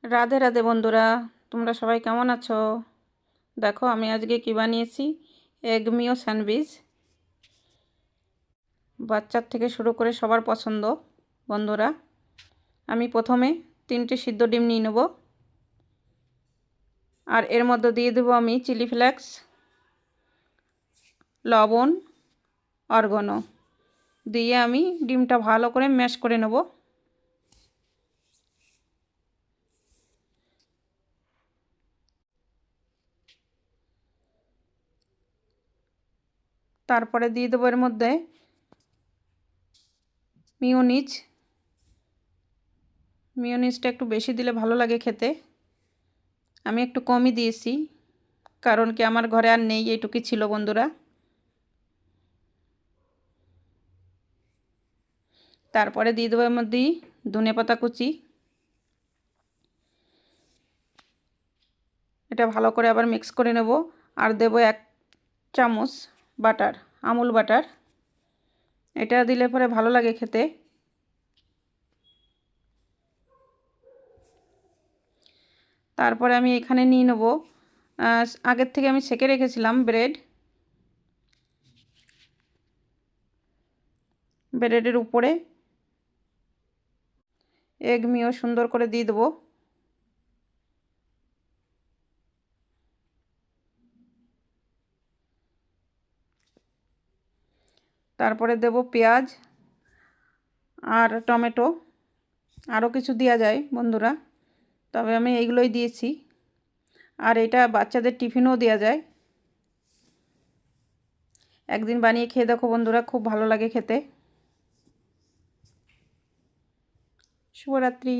রাধে রাধে বন্ধুরা, তোমরা সবাই কেমন আছো? দেখো আমি আজকে কি বানিয়েছি, এগ মিও স্যান্ডউইচ। বাচ্চার থেকে শুরু করে সবার পছন্দ। বন্ধুরা, আমি প্রথমে 3টে সিদ্ধ ডিম নিয়ে নেব, আর এর মধ্যে দিয়ে দেবো আমি চিলি ফ্লেক্স, লবণ, অরগ্যানো দিয়ে আমি ডিমটা ভালো করে ম্যাশ করে নেব। তারপরে দিয়ে দেবো এর মধ্যে মিওনিজটা একটু বেশি দিলে ভালো লাগে খেতে, আমি একটু কমই দিয়েছি, কারণ কি আমার ঘরে আর নেই, এইটুকুই ছিল বন্ধুরা। তারপরে দিয়ে দেবো এর মধ্যে ধনেপাতা কুচি, এটা ভালো করে আবার মিক্স করে নেব। আর দেবো 1 চামচ বাটার, আমুল বাটার, এটা দিলে পরে ভালো লাগে খেতে। তারপরে আমি এখানে নিয়ে নেব, আগের থেকে আমি সেঁকে রেখেছিলাম ব্রেডের উপরে এগ মিও সুন্দর করে দিয়ে দেবো। তারপরে দেব পেঁয়াজ আর টমেটো, আরও কিছু দেওয়া যায় বন্ধুরা, তবে আমি এইগুলোই দিয়েছি। আর এটা বাচ্চাদের টিফিনেও দেওয়া যায়, একদিন বানিয়ে খেয়ে দেখো বন্ধুরা, খুব ভালো লাগে খেতে। শুভরাত্রি।